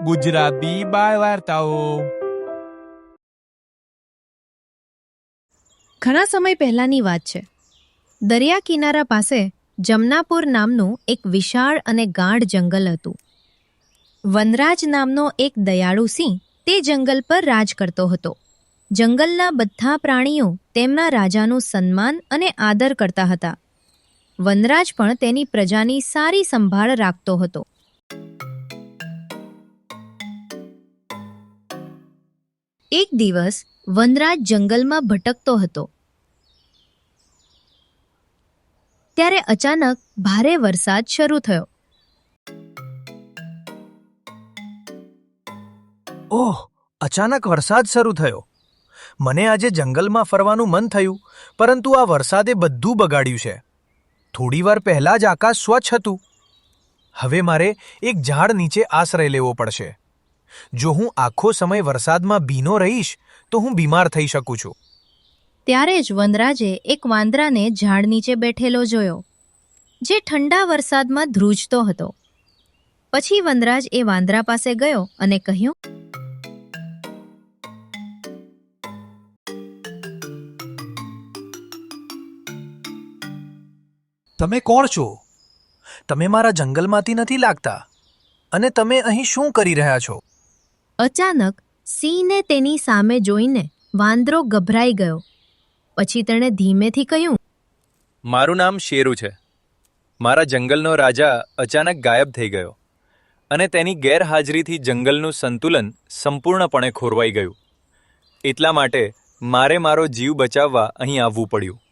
ગુજરાતી બાળ વાર્તાઓ. ઘણા સમય પહેલાંની વાત છે. દરિયા કિનારા પાસે જમનાપુર નામનું એક વિશાળ અને ગાઢ જંગલ હતું. વનરાજ નામનો એક દયાળુ સિંહ તે જંગલ પર રાજ કરતો હતો. જંગલના બધા પ્રાણીઓ તેમના રાજાનું સન્માન અને આદર કરતા હતા. વનરાજ પણ તેની પ્રજાની સારી સંભાળ રાખતો હતો. એક દિવસ વનરાજ જંગલમાં ભટકતો હતો. ત્યારે અચાનક ભારે વરસાદ શરૂ થયો. ઓહ, અચાનક વરસાદ શરૂ થયો. મને આજે જંગલમાં ફરવાનું મન થયું, પરંતુ આ વરસાદે બધું બગાડ્યું છે. થોડીવાર પહેલાં જ આકાશ સ્વચ્છ હતું. હવે મારે એક ઝાડ નીચે આશ્રય લેવો પડશે. જો હું આખો સમય વરસાદમાં ભીનો રહીશ તો હું બીમાર થઈ શકું છું. ત્યારે જ વનરાજે એક વાંદરાને ઝાડ નીચે બેઠેલો જોયો, જે ઠંડા વરસાદમાં ધ્રુજતો હતો. પછી વનરાજ એ વાંદરા પાસે ગયો અને કહ્યું, તમે કોણ છો? તમે મારા જંગલમાંથી નથી લાગતા, અને તમે અહીં શું કરી રહ્યા છો? અચાનક સિંહને તેની સામે જોઈને વાંદરો ગભરાઈ ગયો. પછી તેણે ધીમેથી કહ્યું, મારું નામ શેરુ છે. મારા જંગલનો રાજા અચાનક ગાયબ થઈ ગયો, અને તેની ગેરહાજરીથી જંગલનું સંતુલન સંપૂર્ણપણે ખોરવાઈ ગયું. એટલા માટે મારે મારો જીવ બચાવવા અહીં આવવું પડ્યું.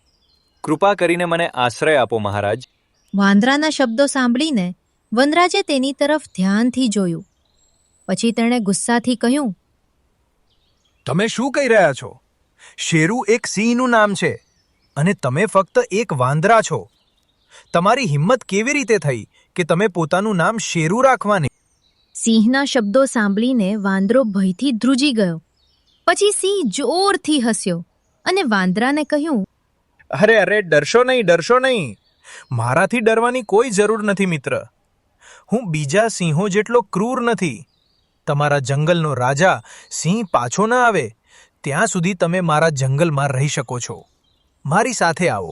કૃપા કરીને મને આશ્રય આપો, મહારાજ. વાંદરાના શબ્દો સાંભળીને વનરાજે તેની તરફ ધ્યાનથી જોયું. પછી તેણે ગુસ્સાથી કહ્યું, તમે શું કહી રહ્યા છો? શેરુ એક સિંહનું નામ છે, અને તમે ફક્ત એક વાંદરા છો. તમારી હિંમત કેવી રીતે થઈ કે તમે પોતાનું નામ શેરુ રાખવાની? સિંહના શબ્દો સાંભળીને વાંદરો ભયથી ધ્રુજી ગયો. પછી સિંહ જોરથી હસ્યો અને વાંદરાને કહ્યું, અરે, ડરશો નહીં. મારાથી ડરવાની કોઈ જરૂર નથી, મિત્ર. હું બીજા સિંહો જેટલો ક્રૂર નથી. તમારા જંગલનો રાજા સિંહ પાછો ન આવે ત્યાં સુધી તમે મારા જંગલમાં રહી શકો છો. મારી સાથે આવો.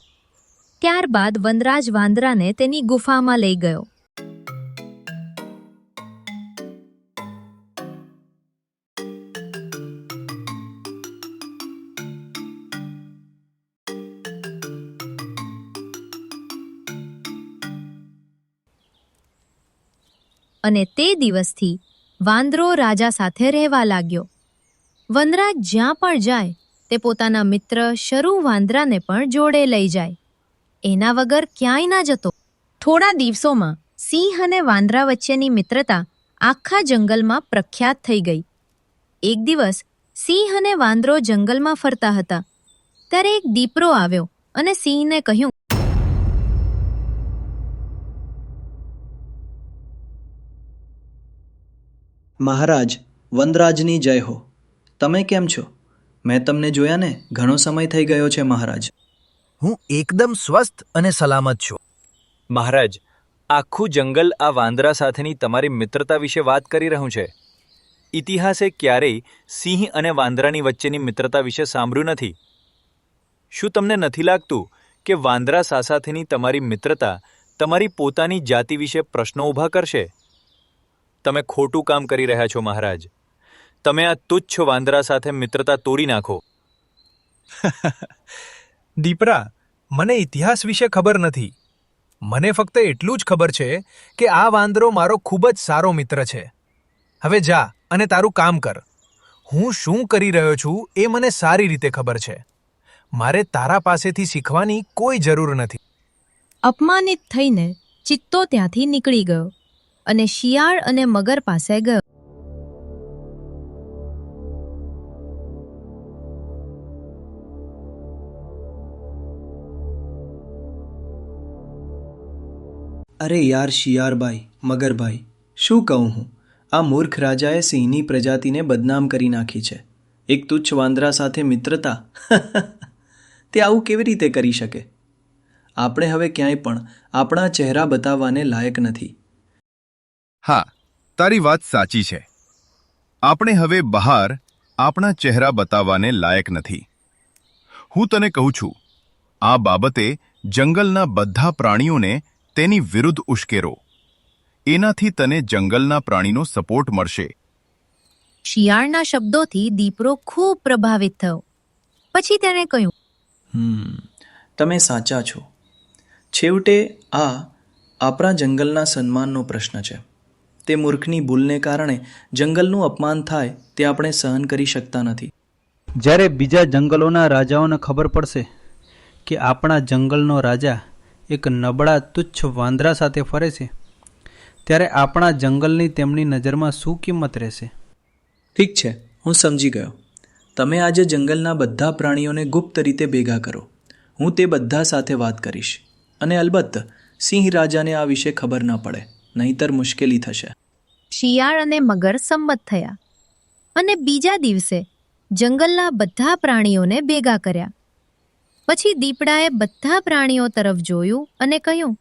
ત્યારબાદ વનરાજ વાંદરાને તેની ગુફામાં લઈ ગયો. અને તે દિવસથી વાંદરો રાજા સાથે રહેવા લાગ્યો. વનરાજ જ્યાં પણ જાય તે પોતાના મિત્ર શરુ વાંદરાને પણ જોડે લઈ જાય. એના વગર ક્યાંય ના જતો. થોડા દિવસોમાં સિંહ અને વાંદરા વચ્ચેની મિત્રતા આખા જંગલમાં પ્રખ્યાત થઈ ગઈ. એક દિવસ સિંહ અને વાંદરો જંગલમાં ફરતા હતા. ત્યારે એક દીપડો આવ્યો અને સિંહને કહ્યું, મહારાજ, વનરાજની જય હો. તમે કેમ છો? મેં તમને જોયા ને, ઘણો સમય થઈ ગયો છે મહારાજ. હું એકદમ સ્વસ્થ અને સલામત છું. મહારાજ, આખું જંગલ આ વાંદરા સાથેની તમારી મિત્રતા વિશે વાત કરી રહ્યું છે. ઇતિહાસે ક્યારેય સિંહ અને વાંદરાની વચ્ચેની મિત્રતા વિશે સાંભળ્યું નથી. શું તમને નથી લાગતું કે વાંદરા સાથેની તમારી મિત્રતા તમારી પોતાની જાતિ વિશે પ્રશ્નો ઊભા કરશે? તમે ખોટું કામ કરી રહ્યા છો, મહારાજ. તમે આ તુચ્છ વાંદરા સાથે મિત્રતા તોડી નાખો. દીપડા, મને ઇતિહાસ વિશે ખબર નથી. મને ફક્ત એટલું જ ખબર છે કે આ વાંદરો મારો ખૂબ જ સારો મિત્ર છે. હવે જા અને તારું કામ કર. હું શું કરી રહ્યો છું એ મને સારી રીતે ખબર છે. મારે તારા પાસેથી શીખવાની કોઈ જરૂર નથી. અપમાનિત થઈને ચિત્તો ત્યાંથી નીકળી ગયો અને શિયાળ અને મગર પાસે ગયો. અરે યાર શિયાળભાઈ, મગરભાઈ, શું કહું હું? આ મૂર્ખ રાજાએ સિંહની પ્રજાતિને બદનામ કરી નાખી છે. એક તુચ્છ વાંદરા સાથે મિત્રતા? તે આવું કેવી રીતે કરી શકે? આપણે હવે ક્યાંય પણ આપણા ચહેરા બતાવવાને લાયક નથી. હા, તારી વાત સાચી છે. આપણે હવે બહાર આપણા ચહેરા બતાવવાને લાયક નથી. હું તને કહું છું, આ બાબતે જંગલના બધા પ્રાણીઓને તેની વિરુદ્ધ ઉશ્કેરો. એનાથી તને જંગલના પ્રાણીનો સપોર્ટ મળશે. શિયાળના શબ્દોથી દીપડો ખૂબ પ્રભાવિત થયો. પછી તેણે કહ્યું, તમે સાચા છો. છેવટે આ આપણા જંગલના સન્માનનો પ્રશ્ન છે. તે મૂર્ખની ભૂલને કારણે જંગલનું અપમાન થાય તે આપણે સહન કરી શકતા નથી. જ્યારે બીજા જંગલોના રાજાઓને ખબર પડશે કે આપણા જંગલનો રાજા એક નબળા તુચ્છ વાંદરા સાથે ફરે છે, ત્યારે આપણા જંગલની તેમની નજરમાં શું કિંમત રહેશે? ઠીક છે, હું સમજી ગયો. તમે આજે જંગલના બધા પ્રાણીઓને ગુપ્ત રીતે ભેગા કરો. હું તે બધા સાથે વાત કરીશ. અને અલબત્ત સિંહ રાજાને આ વિશે ખબર ન પડે, નહીંતર મુશ્કેલી થશે. શિયાળ અને મગર સંમત થયા અને બીજા દિવસે જંગલના બધા પ્રાણીઓને ભેગા કર્યા. પછી દીપડાએ બધા પ્રાણીઓ તરફ જોયું અને કહ્યું,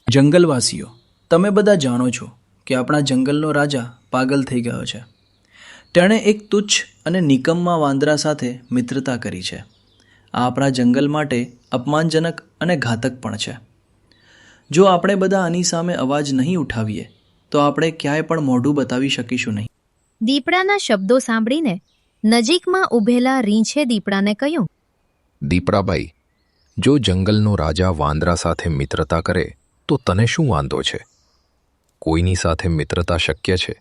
જંગલવાસીઓ, તમે બધા જાણો છો કે આપણા જંગલનો રાજા પાગલ થઈ ગયો છે. તેણે એક તુચ્છ અને નિકમ્મા વાંદરા સાથે મિત્રતા કરી છે. આ આપણા જંગલ માટે અપમાનજનક અને ઘાતક પણ છે. જો આપણે બધા આની સામે અવાજ નહીં ઉઠાવીએ તો આપણે ક્યાંય પણ મોઢું બતાવી શકીશું નહીં. દીપડાના શબ્દો સાંભળીને નજીકમાં ઊભેલા રીંછે દીપડાને કહ્યું, દીપડાભાઈ, જો જંગલનો રાજા વાંદરા સાથે મિત્રતા કરે તો તને શું વાંધો છે? કોઈની સાથે મિત્રતા શક્ય છે.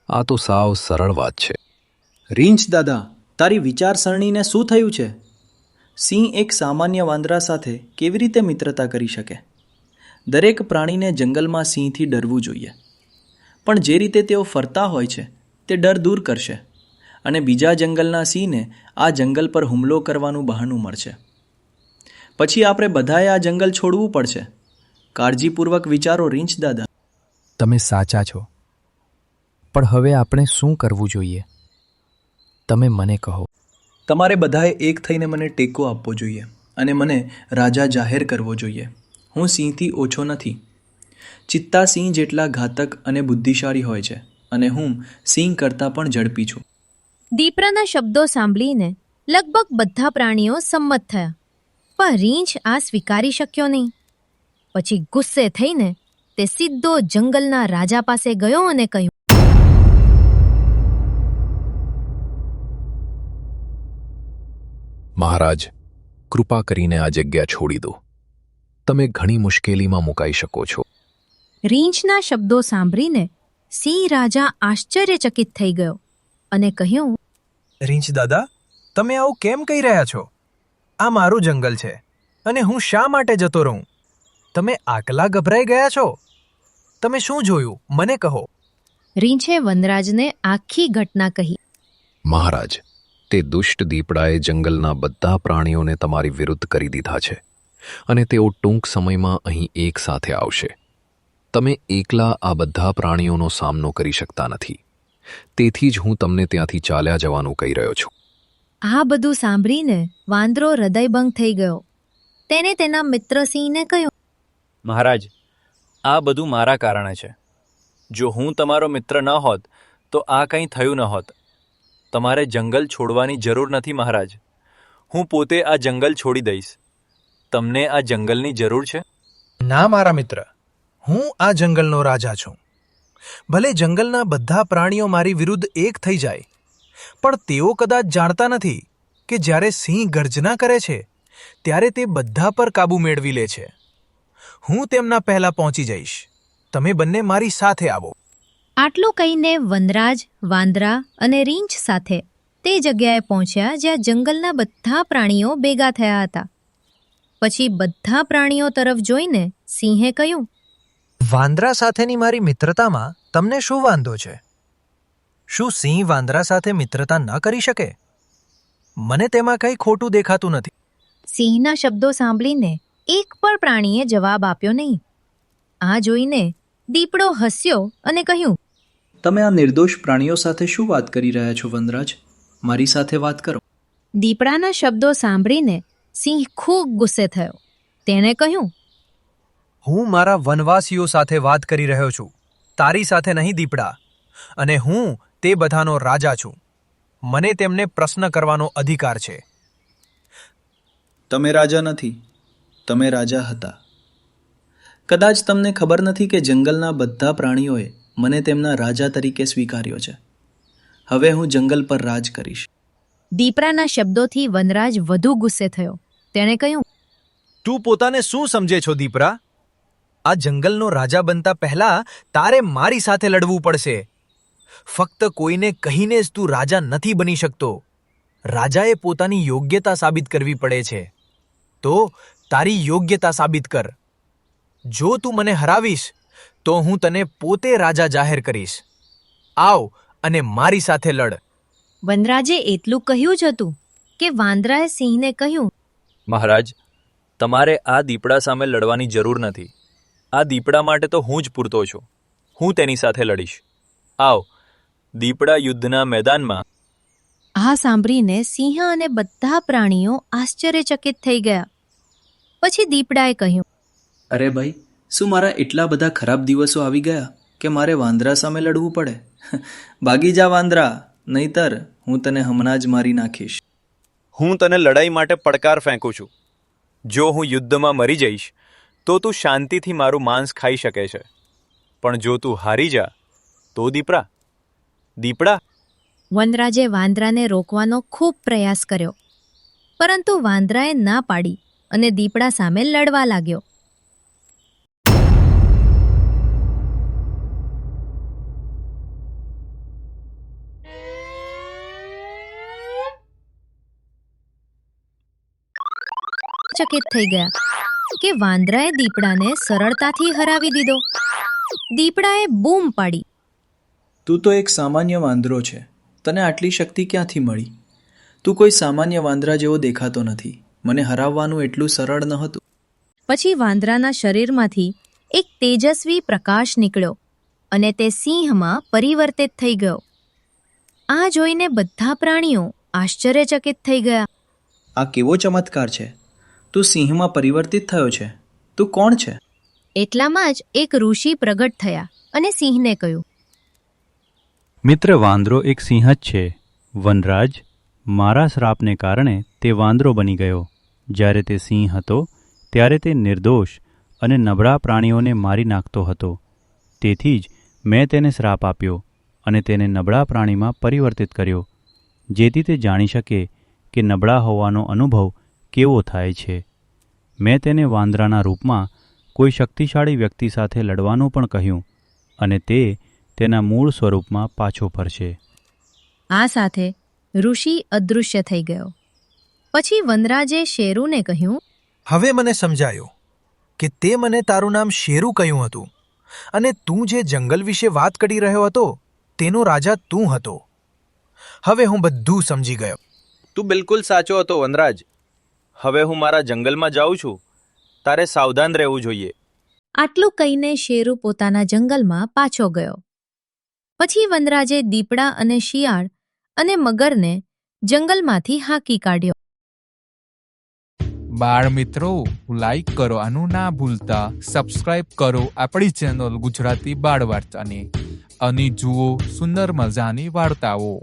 આ તો સાવ સરળ વાત છે. રીંછ દાદા, તારી વિચારસરણીને શું થયું છે? સિંહ એક સામાન્ય વાંદરા સાથે કેવી રીતે મિત્રતા કરી શકે? દરેક પ્રાણીને જંગલમાં સિંહથી ડરવું જોઈએ. પણ જે રીતે તેઓ ફરતા હોય છે તે ડર દૂર કરશે અને બીજા જંગલના સિંહને આ જંગલ પર હુમલો કરવાનું બહાનું મળશે. પછી આપણે બધાએ આ જંગલ છોડવું પડશે. કાળજીપૂર્વક વિચારો રીંછ દાદા. તમે સાચા છો, પણ હવે આપણે શું કરવું જોઈએ? તમે મને કહો. તમારે બધાએ એક થઈને મને ટેકો આપવો જોઈએ અને મને રાજા જાહેર કરવો જોઈએ. હું સિંહથી ઓછો નથી. ચિત્તા સિંહ જેટલા ઘાતક અને બુદ્ધિશાળી હોય છે અને હું સિંહ કરતાં પણ ઝડપી છું. દીપડાના શબ્દો સાંભળીને લગભગ બધા પ્રાણીઓ સંમત થયા, પણ રીંછ આ સ્વીકારી શક્યો નહીં. પછી ગુસ્સે થઈને તે સીધો જંગલના રાજા પાસે ગયો અને કહ્યું, મહારાજ, કૃપા કરીને આ જગ્યા છોડી દો. તમે ઘણી મુશ્કેલીમાં મુકાઈ શકો છો. રીંછના શબ્દો સાંભળીને સિંહ રાજા આશ્ચર્યચકિત થઈ ગયો અને કહ્યું, રીંછ દાદા, તમે આવું કેમ કહી રહ્યા છો? આ મારું જંગલ છે અને હું શા માટે જતો રહું? તમે આટલા ગભરાઈ ગયા છો? તમે શું જોયું મને કહો. રીંછે વનરાજને આખી ઘટના કહી. મહારાજ, તે દુષ્ટ દીપડાએ જંગલના બધા પ્રાણીઓને તમારી વિરુદ્ધ કરી દીધા છે અને તેઓ ટૂંક સમયમાં અહીં એક સાથે આવશે. તમે એકલા આ બધા પ્રાણીઓનો સામનો કરી શકતા નથી. તેથી જ હું તમને ત્યાંથી ચાલ્યા જવાનું કહી રહ્યો છું. આ બધું સાંભળીને વાંદરો હૃદયભંગ થઈ ગયો. તેને તેના મિત્ર સિંહને કહ્યું, મહારાજ, આ બધું મારા કારણે છે. જો હું તમારો મિત્ર ન હોત તો આ કંઈ થયું ન હોત. તમારે જંગલ છોડવાની જરૂર નથી મહારાજ. હું પોતે આ જંગલ છોડી દઈશ. તમને આ જંગલની જરૂર છે? ના મારા મિત્ર, હું આ જંગલનો રાજા છું. ભલે જંગલના બધા પ્રાણીઓ મારી વિરુદ્ધ એક થઈ જાય, પણ તેઓ કદાચ જાણતા નથી કે જ્યારે સિંહ ગર્જના કરે છે ત્યારે તે બધા પર કાબૂ મેળવી લે છે. હું તેમના પહેલા પહોંચી જઈશ. તમે બંને મારી સાથે આવો. આટલું કહીને વનરાજ, વાંદરા અને રીંછ સાથે તે જગ્યાએ પહોંચ્યા જ્યાં જંગલના બધા પ્રાણીઓ ભેગા થયા હતા. પછી બધા પ્રાણીઓ તરફ જોઈને સિંહે કહ્યું, વાંદરા સાથેની મારી મિત્રતામાં તમને શું વાંધો છે? શું સિંહ વાંદરા સાથે મિત્રતા ન કરી શકે? મને તેમાં કંઈ ખોટું દેખાતું નથી. સિંહના શબ્દો સાંભળીને એક પણ પ્રાણીએ જવાબ આપ્યો નહીં. આ જોઈને દીપડો હસ્યો અને કહ્યું, તમે આ નિર્દોષ પ્રાણીઓ સાથે શું વાત કરી રહ્યા છો વનરાજ? મારી સાથે વાત કરો. દીપડાના શબ્દો સાંભળીને સિંહ ખૂબ ગુસ્સે થયો. તેણે કહ્યું, હું મારા વનવાસીઓ સાથે વાત કરી રહ્યો છું, તારી સાથે નહીં દીપડા. અને હું તે બધાનો રાજા છું. મને તેમને પ્રશ્ન કરવાનો અધિકાર છે. તમે રાજા નથી, તમે રાજા હતા. કદાચ તમને ખબર નથી કે જંગલના બધા પ્રાણીઓએ મને તેમના રાજા તરીકે સ્વીકાર્યો છે. હવે હું જંગલ પર રાજ કરીશ. દીપડાના શબ્દોથી વનરાજ વધુ ગુસ્સે થયો. તેણે કહ્યું, તું પોતાને શું સમજે છો દીપડા? આ જંગલનો રાજા બનતા પહેલા તારે મારી સાથે લડવું પડશે. ફક્ત કોઈને કહીને જ તું રાજા નથી બની શકતો. રાજાએ પોતાની યોગ્યતા સાબિત કરવી પડે છે. તો તારી યોગ્યતા સાબિત કર. જો તું મને હરાવીશ તો હું તને પોતે રાજા જાહેર કરીશ. આવ અને મારી સાથે લડ. વનરાજે એટલું કહ્યું જ હતું કે વાંદરાએ સિંહને કહ્યું, મહારાજ, તમારે આ દીપડા સામે લડવાની જરૂર નથી. આ દીપડા માટે તો હું જ પૂરતો છું. હું તેની સાથે લડીશ. આવ, દીપડા યુદ્ધના મેદાનમાં. આ સાંભળીને સિંહ અને બધા પ્રાણીઓ આશ્ચર્યચકિત થઈ ગયા. પછી દીપડાએ કહ્યું, અરે ભાઈ, શું મારા એટલા બધા ખરાબ દિવસો આવી ગયા કે મારે વાંદરા સામે લડવું પડે? ભાગી જા વાંદરા, નહીતર હું તને હમણાં જ મારી નાખીશ. હું તને લડાઈ માટે પડકાર ફેંકું છું. જો હું યુદ્ધમાં મરી જઈશ તો તું શાંતિથી મારું માંસ ખાઈ શકે છે. પણ જો તું હારી જા તો દીપડા. વનરાજે વાંદરાને રોકવાનો ખૂબ પ્રયાસ કર્યો, પરંતુ વાંદરાએ ના પાડી અને દીપડા સામે લડવા લાગ્યો. ચકિત થઈ ગયા કે વાંદરાએ દીપડાને સરળતાથી હરાવી દીધો. દીપડાએ બૂમ પાડી, તું તો એક સામાન્ય વાંદરો છે. તને આટલી શક્તિ ક્યાંથી મળી? તું કોઈ સામાન્ય વાંદરા જેવો દેખાતો નથી. મને હરાવવાનું એટલું સરળ નહોતું. પછી વાંદરાના શરીરમાંથી એક તેજસ્વી પ્રકાશ નીકળ્યો અને તે સિંહમાં પરિવર્તિત થઈ ગયો. આ જોઈને બધા પ્રાણીઓ આશ્ચર્યચકિત થઈ ગયા. આ કેવો ચમત્કાર છે! તું સિંહમાં પરિવર્તિત થયો છે. તું કોણ છે? એટલામાં જ એક ઋષિ પ્રગટ થયા અને સિંહને કહ્યું, મિત્ર, વાંદરો એક સિંહ જ છે. વનરાજ, મારા શ્રાપને કારણે તે વાંદરો બની ગયો. જ્યારે તે સિંહ હતો ત્યારે તે નિર્દોષ અને નબળા પ્રાણીઓને મારી નાખતો હતો. તેથી જ મેં તેને શ્રાપ આપ્યો અને તેને નબળા પ્રાણીમાં પરિવર્તિત કર્યો, જેથી તે જાણી શકે કે નબળા હોવાનો અનુભવ કેવો થાય છે. મેં તેને વાંદરાના રૂપમાં કોઈ શક્તિશાળી વ્યક્તિ સાથે લડવાનું પણ કહ્યું અને તે તેના મૂળ સ્વરૂપમાં પાછો ફરશે. આ સાથે ઋષિ અદૃશ્ય થઈ ગયો. પછી વનરાજે શેરુને કહ્યું, હવે મને સમજાયું કે તે મને તારું નામ શેરુ કહ્યું હતું અને તું જે જંગલ વિશે વાત કરી રહ્યો હતો તેનો રાજા તું હતો. હવે હું બધું સમજી ગયો. તું બિલકુલ સાચો હતો વનરાજ. હવે હું મારા જંગલમાં જાઉં છું. તારે સાવધાન રહેવું જોઈએ. આટલું કહીને શેરુ પોતાના જંગલમાં પાછો ગયો. પછી વનરાજે દીપડા અને શિયાળ અને મગરને જંગલમાંથી હાંકી કાઢ્યો. બાળ મિત્રો, લાઈક કરવાનું ના ભૂલતા. સબસ્ક્રાઇબ કરો આપણી ચેનલ ગુજરાતી બાળ વાર્તાને અને જુઓ સુંદર મજાની વાર્તાઓ.